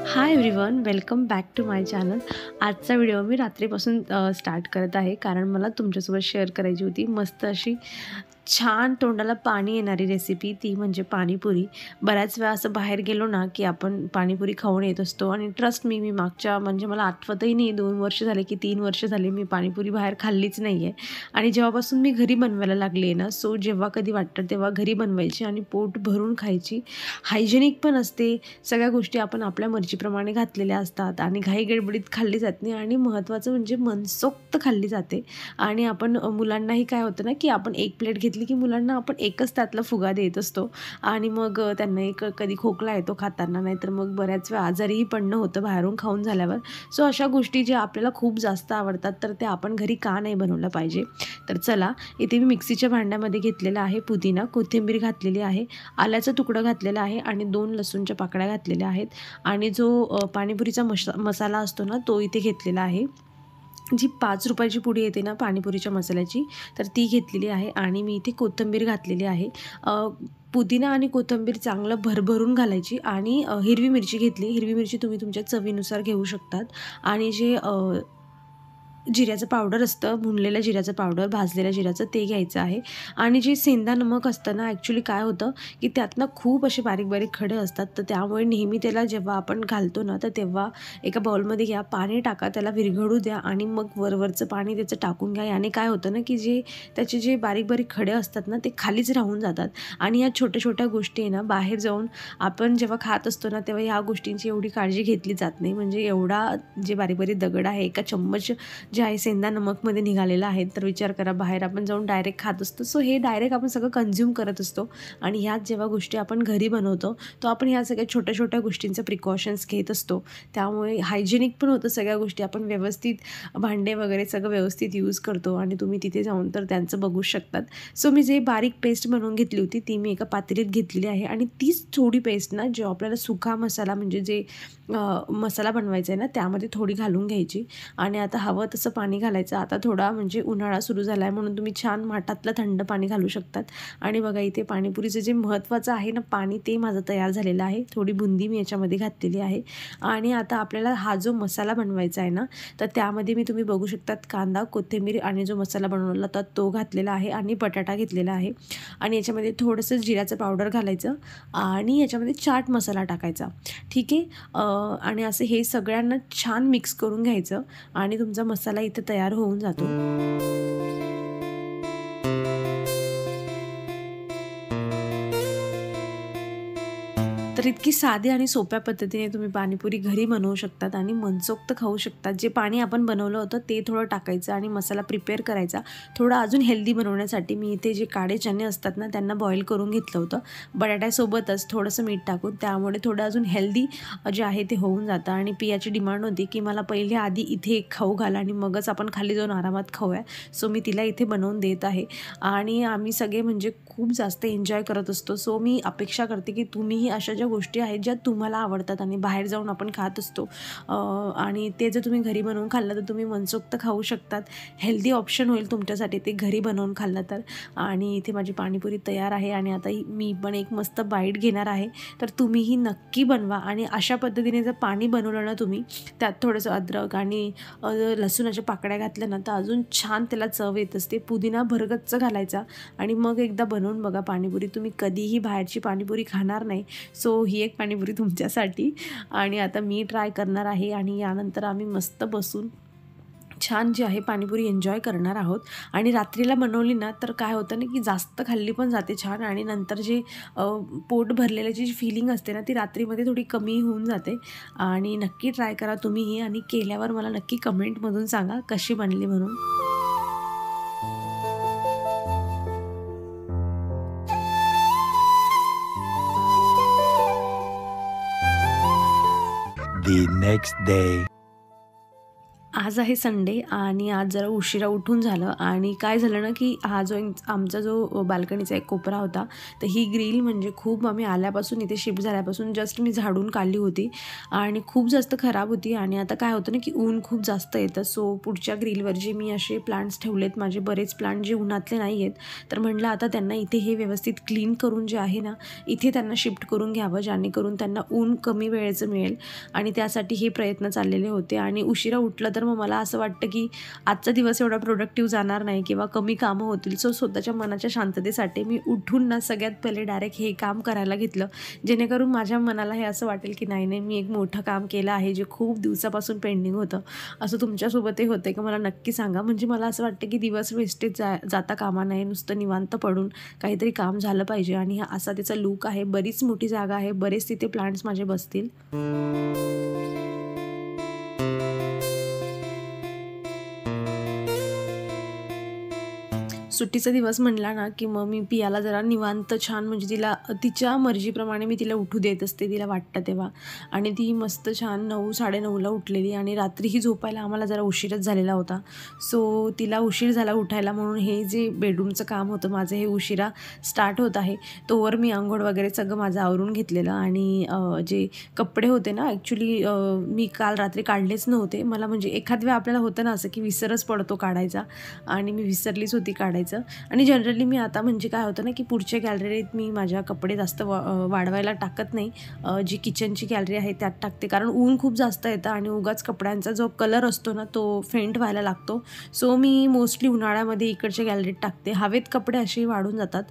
High everyone, welcome back to my channel. आजचा video मी रात्रीपासून स्टार्ट करत आहे, कारण मला तुमच्यासोबत शेअर करायची होती मस्त अशी छान तोंडाला पाणी येणारी रेसिपी, ती म्हणजे पाणीपुरी. बऱ्याच वेळा असं बाहेर गेलो ना की आपण पाणीपुरी खाऊन येत असतो आणि ट्रस्ट मी मागच्या म्हणजे मला आठवतही नाही 2 वर्ष झाले की 3 वर्ष झाले मी पाणीपुरी बाहेर खाल्लीच नाही आहे. आणि जेव्हापासून मी घरी बनवायला लागली आहे ना, सो जेव्हा कधी वाटतं तेव्हा घरी बनवायची आणि पोट भरून खायची. हायजेनिक पण असते, सगळ्या गोष्टी आपण आपल्या मर्जीप्रमाणे घातलेल्या असतात आणि घाई गडबडीत खाल्ली जात नाही आणि महत्त्वाचं म्हणजे मनसोक्त खाल्ली जाते. आणि आपण मुलांनाही काय होतं ना की आपण एक प्लेट घेतली की मुलांना आपण एकच त्यातला फुगा देत असतो आणि मग त्यांना एक कधी खोकला येतो खाताना, नाहीतर मग बऱ्याच वेळा आजारीही पडणं होतं बाहेरून खाऊन झाल्यावर. सो अशा गोष्टी ज्या आपल्याला खूप जास्त आवडतात तर त्या आपण घरी का नाही बनवलं पाहिजे. तर चला, इथे मी मिक्सीच्या भांड्यामध्ये घेतलेला आहे पुदिना, कोथिंबीर घातलेली आहे, आल्याचा तुकडा घातलेला आहे आणि 2 लसूणच्या पाकळ्या घातलेल्या आहेत आणि जो पाणीपुरीचा मसाला असतो ना, तो इथे घेतलेला आहे. जी 5 रुपयाची पुडी येते ना पाणीपुरीच्या मसाल्याची, तर ती घेतलेली आहे आणि मी इथे कोथिंबीर घातलेली आहे. पुदिना आणि कोथिंबीर चांगलं भरभरून घालायची आणि हिरवी मिरची घेतली. हिरवी मिरची तुम्ही तुमच्या चवीनुसार घेऊ शकतात आणि जे जिऱ्याचं पावडर असतं, भुनलेल्या जिऱ्याचं पावडर, भाजलेल्या जिऱ्याचं, ते घ्यायचं आहे. आणि जे सेंधा नमक असतं ना, ॲक्च्युली काय होतं की त्यातनं खूप असे बारीक बारीक खडे असतात, तर त्यामुळे नेहमी त्याला जेव्हा आपण घालतो ना, तर तेव्हा एका बाउलमध्ये घ्या, पाणी टाका, त्याला विरघळू द्या आणि मग वरवरचं पाणी त्याचं टाकून घ्या. याने काय होतं ना की त्याचे जे बारीक बारीक खडे असतात ना, ते खालीच राहून जातात. आणि या छोट्या छोट्या गोष्टी आहे ना, बाहेर जाऊन आपण जेव्हा खात असतो ना, तेव्हा ह्या गोष्टींची एवढी काळजी घेतली जात नाही. म्हणजे एवढा जे बारीक बारीक दगड आहे, एका चम्मच जे आहे सेंधा नमकमध्ये निघालेलं आहे, तर विचार करा बाहेर आपण जाऊन डायरेक्ट खात असतो. सो हे डायरेक्ट आपण सगळं कन्झ्युम करत असतो आणि ह्याच जेव्हा गोष्टी आपण घरी बनवतो, तो आपण ह्या सगळ्या छोट्या छोट्या गोष्टींचे प्रिकॉशन्स घेत असतो. त्यामुळे हायजेनिक पण होतं, सगळ्या गोष्टी आपण व्यवस्थित, भांडे वगैरे सगळं व्यवस्थित यूज करतो आणि तुम्ही तिथे जाऊन तर त्यांचं बघू शकतात. सो मी जे बारीक पेस्ट बनवून घेतली होती, ती मी एका पातेलीत घेतलेली आहे आणि तीच थोडी पेस्ट ना, जो आपल्याला सुका मसाला म्हणजे जे मसाला बनवायचा आहे ना, त्यामध्ये थोडी घालून घ्यायची आणि आता हवं तसं पाणी घालायचं. आता थोडा म्हणजे उन्हाळा सुरू झाला आहे म्हणून तुम्ही छान माठातलं थंड पाणी घालू शकतात. आणि बघा इथे पाणीपुरीचं जे महत्त्वाचं आहे ना पाणी, ते माझं तयार झालेलं आहे. थोडी बुंदी मी याच्यामध्ये घातलेली आहे आणि आता आपल्याला हा जो मसाला बनवायचा आहे ना, तर त्यामध्ये मी तुम्ही बघू शकतात कांदा, कोथिंबीर आणि जो मसाला बनवला होता तो घातलेला आहे आणि बटाटा घेतलेला आहे. आणि याच्यामध्ये थोडंसं जिऱ्याचं पावडर घालायचं आणि याच्यामध्ये चाट मसाला टाकायचा, ठीक आहे. आणि असं हे सगळ्यांना छान मिक्स करून घ्यायचं आणि तुमचा मसाला इथे तयार होऊन जातो. तर इतकी साधी आणि सोप्या पद्धतीने तुम्ही पाणीपुरी घरी बनवू शकतात आणि मनसोक्त खाऊ शकतात. जे पाणी आपण बनवलं होतं ते थोडं टाकायचं आणि मसाला प्रिपेअर करायचा. थोडं अजून हेल्दी बनवण्यासाठी मी इथे जे काळे चणे असतात ना, त्यांना बॉईल करून घेतलं होतं बटाट्यासोबतच थोडंसं मीठ टाकून. त्यामुळे थोडं अजून हेल्दी जे आहे ते होऊन जातं. आणि पियाची डिमांड होती की मला पहिले आधी इथे एक खाऊ घाला आणि मगच आपण खाली जाऊन आरामात खाऊया. सो मी तिला इथे बनवून देत आहे आणि आम्ही सगळे म्हणजे खूप जास्त एन्जॉय करत असतो. सो मी अपेक्षा करते की तुम्हीही अशा ज्या गोष्टी आहेत ज्या तुम्हाला आवडतात आणि बाहेर जाऊन आपण खात असतो, आणि ते जर तुम्ही घरी बनवून खाल्लं तर तुम्ही मनसोक्त खाऊ शकतात. हेल्दी ऑप्शन होईल तुमच्यासाठी ते घरी बनवून खाल्लं तर. आणि इथे माझी पाणीपुरी तयार आहे आणि आता मी पण एक मस्त बाईट घेणार आहे. तर तुम्हीही नक्की बनवा आणि अशा पद्धतीने जर पाणी बनवलं ना तुम्ही, त्यात थोडंसं अद्रक आणि लसूणाच्या पाकळ्या घातल्या ना, तर अजून छान त्याला चव येत असते. पुदिना भरगच्च घालायचा आणि मग एकदा बनवून बघा पाणीपुरी, तुम्ही कधीही बाहेरची पाणीपुरी खाणार नाही. सो ही एक पाणीपुरी तुमच्यासाठी. आणि आता मी ट्राय करणार आहे आणि यानंतर आम्ही मस्त बसून छान जी आहे पाणीपुरी एन्जॉय करणार आहोत. आणि रात्रीला बनवली ना तर काय होतं ना की जास्त खाल्ली पण जाते छान आणि नंतर जे पोट भरलेल्याची जी फिलिंग असते ना, ती रात्रीमध्ये थोडी कमी होऊन जाते. आणि नक्की ट्राय करा तुम्हीही आणि केल्यावर मला नक्की कमेंटमधून सांगा कशी बनली म्हणून. The next day. आज आहे संडे आणि आज जरा उशिरा उठून झालं आणि काय झालं ना, की हा जो आमचा जो बाल्कनीचा एक कोपरा होता, तर ही ग्रिल म्हणजे खूप आम्ही आल्यापासून इथे शिफ्ट झाल्यापासून जस्ट मी झाडून काढली होती आणि खूप जास्त खराब होती. आणि आता काय होतं ना, की ऊन खूप जास्त येतं. सो पुढच्या ग्रिलवर जे मी असे प्लांट्स ठेवलेत, माझे बरेच प्लांट जे उन्हातले नाही आहेत, तर म्हटलं आता त्यांना इथे हे व्यवस्थित क्लीन करून जे आहे ना, इथे त्यांना शिफ्ट करून घ्यावं, जेणेकरून त्यांना ऊन कमी वेळेचं मिळेल. आणि त्यासाठी हे प्रयत्न चाललेले होते. आणि उशिरा उठलं तर मग मला असं वाटतं की आजचा दिवस एवढा प्रोडक्टिव्ह जाणार नाही किंवा कमी कामं होतील. सो स्वतःच्या मनाच्या शांततेसाठी मी उठून ना सगळ्यात पहिले डायरेक्ट हे काम करायला घेतलं, जेणेकरून माझ्या मनाला हे असं वाटेल की नाही नाही, मी एक मोठं काम केलं आहे जे खूप दिवसापासून पेंडिंग होतं. असं तुमच्यासोबतही होतं का मला नक्की सांगा. म्हणजे मला असं वाटतं की दिवस वेस्टेज जाता कामा नये, नुसतं निवांत पडून काहीतरी काम झालं पाहिजे. आणि हा असा त्याचा लूक आहे. बरीच मोठी जागा आहे, बरेच तिथे प्लांट्स माझे बसतील. सुट्टीचा दिवस म्हणला ना, की मग मी पियाला जरा निवांत छान, म्हणजे तिला तिच्या मर्जीप्रमाणे मी तिला उठू देत असते तिला वाटतं तेव्हा. आणि ती मस्त छान 9-9:30ला उठलेली आणि रात्रीही झोपायला आम्हाला जरा उशीरच झालेला होता. सो तिला उशीर झाला उठायला, म्हणून हे जे बेडरूमचं काम होतं माझं हे उशिरा स्टार्ट होत आहे. तोवर मी अंघोळ वगैरे सगळं माझं आवरून घेतलेलं. आणि जे कपडे होते ना, ॲक्च्युली मी काल रात्री काढलेच नव्हते. मला म्हणजे एखाद वेळा आपल्याला होतं ना असं, की विसरच पडतो काढायचा, आणि मी विसरलीच होती काढायचं. आणि जनरली मी आता म्हणजे काय होतं ना, की पुढच्या गॅलरीत मी माझ्या कपडे जास्त वाढवायला टाकत नाही. जी किचनची गॅलरी आहे त्यात टाकते, कारण ऊन खूप जास्त येतं आणि उगाच कपड्यांचा जो कलर असतो ना तो फेंट व्हायला लागतो. सो मी मोस्टली उन्हाळ्यामध्ये इकडच्या गॅलरीत टाकते. हवेत कपडे असेही वाढून जातात,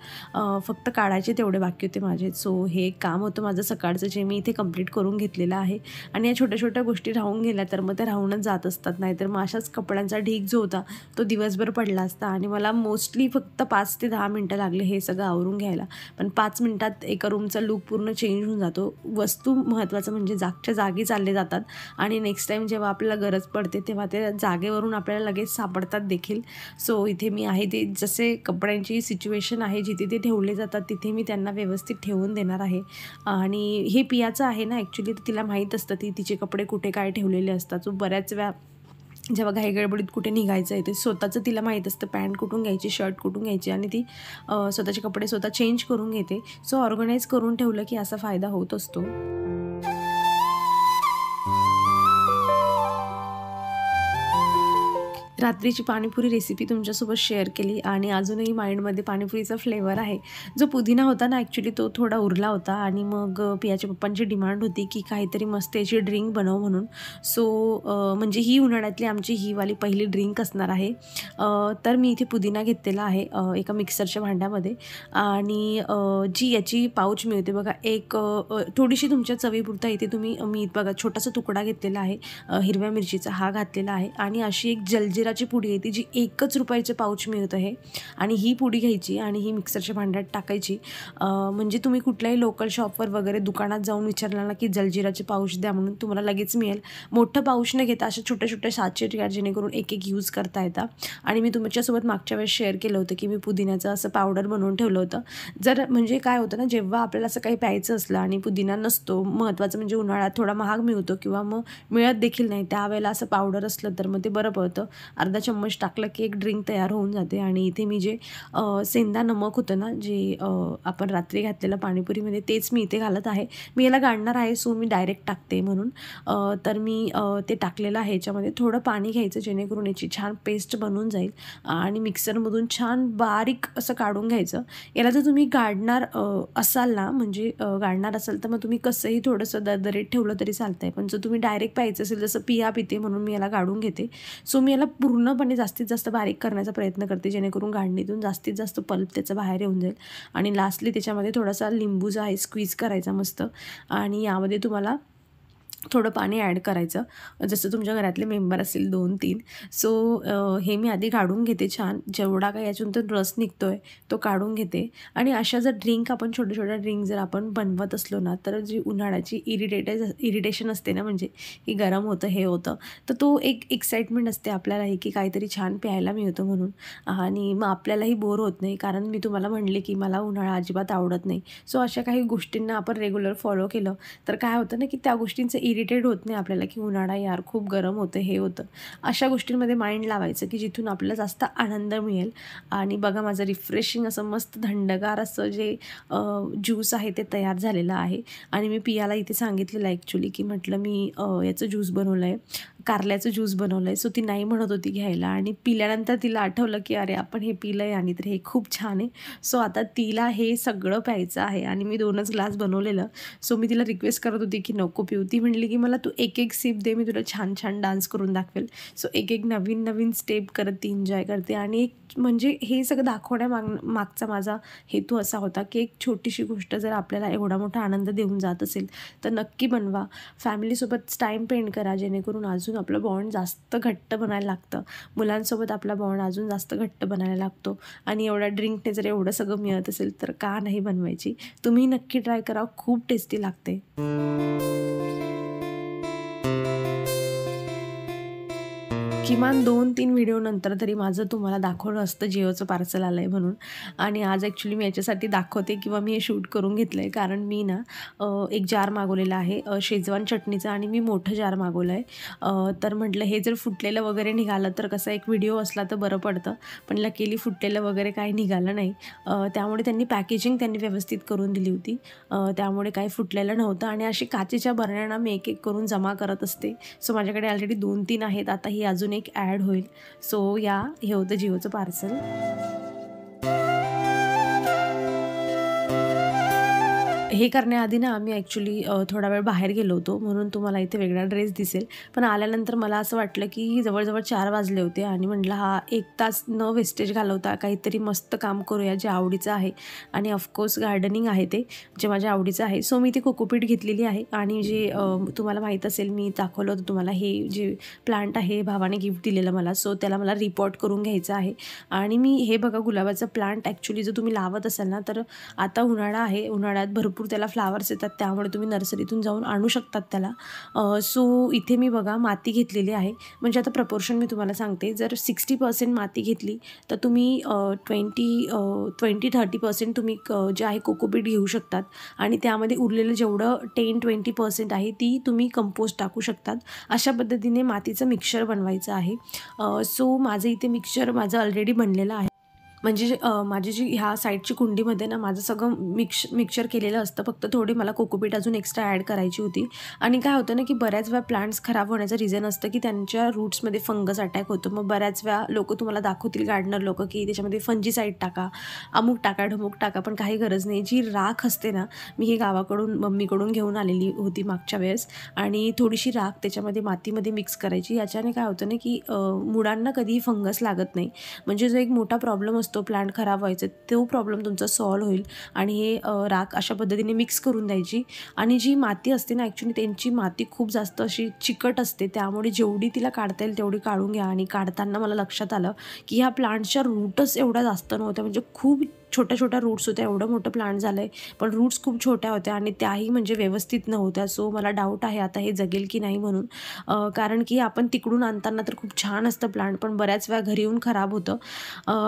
फक्त काढायचे तेवढे बाकी होते माझे. सो हे एक काम होतं माझं सकाळचं, जे मी इथे कंप्लीट करून घेतलेलं आहे. आणि या छोट्या छोट्या गोष्टी राहून गेल्या तर मग त्या राहूनच जात असतात, नाहीतर मग अशाच कपड्यांचा ढीग जो होता तो दिवसभर पडला असता. आणि मला मोस्टली फक्त 5 ते 10 मिनटं लागले हे सगळं आवरून घ्यायला. पण 5 मिनटात एका रूमचा लूक पूर्ण चेंज होऊन जातो. वस्तू महत्त्वाचं म्हणजे जागच्या जागी चालले जातात आणि नेक्स्ट टाईम जेव्हा आपल्याला गरज पडते तेव्हा ते जागेवरून आपल्याला लगेच सापडतात देखील. सो इथे मी आहे ते जसे कपड्यांची सिच्युएशन आहे, जिथे ते ठेवले जातात तिथे मी त्यांना व्यवस्थित ठेवून देणार आहे. आणि हे पियाचं आहे ना ॲक्च्युली, तिला माहीत असतं तिचे कपडे कुठे काय ठेवलेले असतात. सो बऱ्याच वेळा जेव्हा घाईगडबडीत कुठे निघायचं आहे ते स्वतःचं तिला माहीत असतं, पॅन्ट कुठून घ्यायची, शर्ट कुठून घ्यायची, आणि ती स्वतःचे कपडे स्वतः चेंज करून घेते. सो ऑर्गनाईज करून ठेवलं की असा फायदा होत असतो. रात्रीची पाणीपुरी रेसिपी तुमच्यासोबत शेअर केली आणि अजूनही माइंडमध्ये पाणीपुरीचा फ्लेवर आहे. जो पुदिना होता ना ॲक्च्युली तो थोडा उरला होता आणि मग पियाच्या पप्पांची डिमांड होती की काहीतरी मस्त याची ड्रिंक बनव म्हणून. सो म्हणजे ही उन्हाळ्यातली आमची ही वाली पहिली ड्रिंक असणार आहे. तर मी इथे पुदिना घेतलेला आहे एका मिक्सरच्या भांड्यामध्ये. आणि जी याची पाऊच मिळते बघा, एक थोडीशी तुमच्या चवीपुरता इथे मी बघा छोटासा तुकडा घेतलेला आहे हिरव्या मिरचीचा, हा घातलेला आहे. आणि अशी एक जलजिराची पुडी आहे ती, जी ₹1 पाऊच मिळत आहे. आणि ही पुडी घ्यायची आणि ही मिक्सरच्या भांड्यात टाकायची. म्हणजे तुम्ही कुठल्याही लोकल शॉपवर वगैरे दुकानात जाऊन विचारला ना की जलजिराचे पाऊच द्या म्हणून, तुम्हाला लगेच मिळेल. मोठं पाऊच न घेता अशा छोट्या छोट्या साचेट घ्या, जेणेकरून एक एक यूज करता येतात. आणि मी तुमच्यासोबत मागच्या वेळेस शेअर केलं होतं की मी पुदिन्याचं असं पावडर बनवून ठेवलं होतं. जर म्हणजे काय होतं ना, जेव्हा आपल्याला असं काही प्यायचं असलं आणि पुदिना नसतो, महत्त्वाचं म्हणजे उन्हाळ्यात थोडा महाग मिळतो किंवा मग मिळत देखील नाही, त्यावेळेला असं पावडर असलं तर मग ते बरं पडतं. अर्धा चम्मच टाकलं की एक ड्रिंक तयार होऊन जाते. आणि इथे मी जे सेंधा नमक होतं ना, जे आपण रात्री घातलेलं पाणीपुरीमध्ये, तेच मी इथे घालत आहे. मी याला गाळणार आहे, सो मी डायरेक्ट टाकते म्हणून. तर मी ते टाकलेलं आहे. याच्यामध्ये थोडं पाणी घ्यायचं, जेणेकरून याची छान पेस्ट बनून जाईल. आणि मिक्सरमधून छान बारीक असं काढून घ्यायचं. याला जर तुम्ही गाळणार असाल ना, म्हणजे गाळणार असाल तर मग तुम्ही कसंही थोडंसं दरदरीत ठेवलं तरी चालतं आहे. पण जर तुम्ही डायरेक्ट प्यायचं असेल, जसं पिया पिते म्हणून मी याला गाळून घेते. सो मी याला पूर्णपणे जास्तीत जास्त बारीक करण्याचा प्रयत्न करते, जेणेकरून गाळणीतून जास्तीत जास्त पल्प त्याचं बाहेर येऊन जाईल. आणि लास्टली त्याच्यामध्ये थोडासा लिंबू जो आहे स्क्वीज करायचा मस्त. आणि यामध्ये तुम्हाला थोडं पाणी ॲड करायचं, जसं तुमच्या घरातले मेंबर असतील 2-3. सो हे मी आधी काढून घेते छान, जेवढा काही याच्यातून रस निघतो आहे तो काढून घेते. आणि अशा जर ड्रिंक आपण छोट्या ड्रिंक जर आपण बनवत असलो ना, तर जी उन्हाळ्याची इरिटेशन असते ना, म्हणजे की गरम होतं हे होतं, तर तो एक एक्साइटमेंट असते आपल्यालाही की काहीतरी छान प्यायला मिळतं म्हणून. आणि मग आपल्यालाही बोर होत नाही, कारण मी तुम्हाला म्हणले की मला उन्हाळा अजिबात आवडत नाही. सो अशा काही गोष्टींना आपण रेग्युलर फॉलो केलं तर काय होतं ना, की त्या गोष्टींचं इरिटेट होत नाही आपल्याला की उन्हाळा यार खूप गरम होतं, हे होतं. अशा गोष्टींमध्ये माइंड लावायचं की जिथून आपल्याला जास्त आनंद मिळेल. आणि बघा माझं रिफ्रेशिंग असं मस्त थंडगार असं जे ज्यूस आहे ते तयार झालेलं आहे. आणि मी पियाला इथे सांगितलेलं ॲक्च्युली की म्हटलं मी याचं ज्यूस बनवलं आहे, कारल्याचं ज्यूस बनवलं आहे. सो ती नाही म्हणत होती घ्यायला आणि पिल्यानंतर तिला आठवलं की अरे आपण हे पिलं आहे आणि तर हे खूप छान आहे. सो आता तिला हे सगळं प्यायचं आहे आणि मी 2च ग्लास बनवलेलं. सो मी तिला रिक्वेस्ट करत होती की नको पिऊ. ती म्हटली की मला तू एक सिप दे, मी तुला छान छान डान्स करून दाखवेल. सो एक नवीन स्टेप करत ती एन्जॉय करते. आणि एक म्हणजे हे सगळं मागचा माझा हेतू असा होता की एक छोटीशी गोष्ट जर आपल्याला एवढा मोठा आनंद देऊन जात असेल तर नक्की बनवा. फॅमिलीसोबत टाईम स्पेंड करा, जेणेकरून अजून आपलं बॉन्ड जास्त घट्ट बनायला लागतं. मुलांसोबत आपला बॉन्ड अजून जास्त घट्ट बनायला लागतो. आणि एवढ्या ड्रिंकने जर एवढं सगळं मिळत असेल तर का नाही बनवायची. तुम्ही नक्की ट्राय करा, खूप टेस्टी लागते. किमान 2-3 व्हिडिओनंतर तरी माझं तुम्हाला दाखवलं असतं जिओचं पार्सल आलं आहे म्हणून. आणि आज ॲक्च्युली मी याच्यासाठी दाखवते किंवा मी हे शूट करून घेतलं आहे, कारण मी ना एक जार मागवलेला आहे शेजवान चटणीचा आणि मी मोठं जार मागवलं आहे. तर म्हटलं हे जर फुटलेलं वगैरे निघालं तर कसं एक व्हिडिओ असला तर बरं पडतं. पण लकीली फुटलेलं वगैरे काही निघालं नाही. त्यामुळे त्यांनी पॅकेजिंग व्यवस्थित करून दिली होती. त्यामुळे काही फुटलेलं नव्हतं. आणि अशी काचेच्या बरण्यांना मी एक करून जमा करत असते. सो माझ्याकडे ऑलरेडी 2-3 आहेत. आता ही अजून एक ॲड होईल. सो हे होतं जिओचं पार्सल. हे करण्याआधी ना आम्ही ॲक्च्युली थोडा वेळ बाहेर गेलो होतो, म्हणून तुम्हाला इथे वेगळा ड्रेस दिसेल. पण आल्यानंतर मला असं वाटलं की जवळजवळ 4 वाजले होते आणि म्हटलं हा 1 तास न वेस्टेज घालवता काहीतरी मस्त काम करूया जे आवडीचं आहे. आणि ऑफकोर्स गार्डनिंग आहे ते जे माझ्या आवडीचं आहे. सो मी ती कोकोपीट घेतलेली आहे. आणि जे तुम्हाला माहीत असेल मी दाखवलं होतं तुम्हाला हे जे प्लांट आहे भावाने गिफ्ट दिलेलं मला. सो त्याला मला रिपॉट करून घ्यायचं आहे. आणि मी हे बघा गुलाबाचं प्लांट ॲक्च्युली जर तुम्ही लावत असाल ना तर आता उन्हाळा आहे, उन्हाळ्यात भरपूर त्याला फ्लावर्स येतात, त्यामुळे तुम्ही नर्सरीतून जाऊन आणू शकतात त्याला. सो इथे मी बघा माती घेतलेली आहे. म्हणजे आता प्रपोर्शन मी तुम्हाला सांगते, जर 60% माती घेतली तर तुम्ही 20-30% तुम्ही जे आहे कोकोपीट घेऊ शकतात. आणि त्यामध्ये उरलेलं जेवढं 10-20% आहे ती तुम्ही कंपोस्ट टाकू शकतात. अशा पद्धतीने मातीचं मिक्सचर बनवायचं आहे. सो माझं इथे मिक्सचर ऑलरेडी बनलेलं आहे. म्हणजे माझी जी ह्या साईडची कुंडीमध्ये ना माझं सगळं मिक्सचर केलेलं असतं. फक्त थोडी मला कोकोपीट अजून एक्स्ट्रा ॲड करायची होती. आणि काय होतं ना की बऱ्याच वेळा प्लांट्स खराब होण्याचं रिझन असतं की त्यांच्या रूट्समध्ये फंगस अटॅक होतो. मग बऱ्याच वेळा लोक तुम्हाला दाखवतील, गार्डनर लोक, की त्याच्यामध्ये फंजीसाईड टाका, अमुक टाका, ढमुक टाका, पण काही गरज नाही. जी राख असते ना, मी ही गावाकडून मम्मीकडून घेऊन आलेली होती मागच्या वेळेस. आणि थोडीशी राख त्याच्यामध्ये मातीमध्ये मिक्स करायची. याच्याने काय होतं ना की मुळांना कधीही फंगस लागत नाही. म्हणजे जो एक मोठा प्रॉब्लेम तो प्लांट खराब व्हायचा, तो प्रॉब्लेम तुमचा सॉल्व्ह होईल. आणि हे राख अशा पद्धतीने मिक्स करून द्यायची. आणि जी माती असते ना ॲक्च्युली त्यांची माती खूप जास्त अशी चिकट असते, त्यामुळे जेवढी तिला काढता येईल तेवढी काढून घ्या. आणि काढताना मला लक्षात आलं की ह्या प्लांटच्या रूटच एवढ्या जास्त नव्हत्या, म्हणजे खूप छोट्या रूट्स होत्या. एवढं मोठं प्लांट झालं आहे पण रूट्स खूप छोट्या होत्या आणि त्याही म्हणजे व्यवस्थित नव्हत्या. सो मला डाऊट आहे आता हे जगेल की नाही म्हणून. कारण की आपण तिकडून आणताना तर खूप छान असतं प्लांट, पण बऱ्याच वेळा घरी येऊन खराब होतं.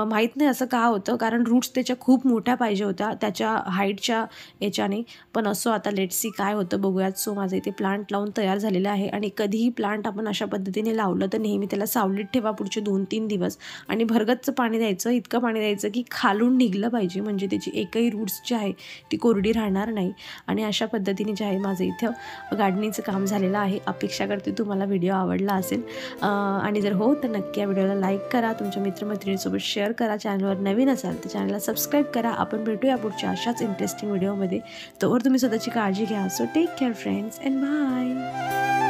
माहीत नाही असं का होतं, कारण रूट्स त्याच्या खूप मोठ्या पाहिजे होत्या त्याच्या हाईटच्या याच्याने. पण असं आता लेट्स सी काय होतं बघूयात. सो माझं इथे प्लांट लावून तयार झालेलं आहे. आणि कधीही प्लांट आपण अशा पद्धतीने लावलं तर नेहमी त्याला सावलीत ठेवा पुढचे 2-3 दिवस. आणि भरगतचं पाणी द्यायचं, इतकं पाणी द्यायचं की खालून निघलं पाहिजे, म्हणजे त्याची एकही रूट्स जी आहे ती कोरडी राहणार नाही. आणि अशा पद्धतीने जे आहे माझं इथं गार्डनिंगचं काम झालेलं आहे. अपेक्षा करते तुम्हाला व्हिडिओ आवडला असेल. आणि जर हो तर नक्की या व्हिडिओला लाईक करा, तुमच्या मित्रमैत्रिणींसोबत शेअर करा. चॅनलवर नवीन असाल तर चॅनलला सबस्क्राईब करा. आपण भेटूया पुढच्या अशाच इंटरेस्टिंग व्हिडिओमध्ये. तोवर तुम्ही स्वतःची काळजी घ्या. So take care friends and bye.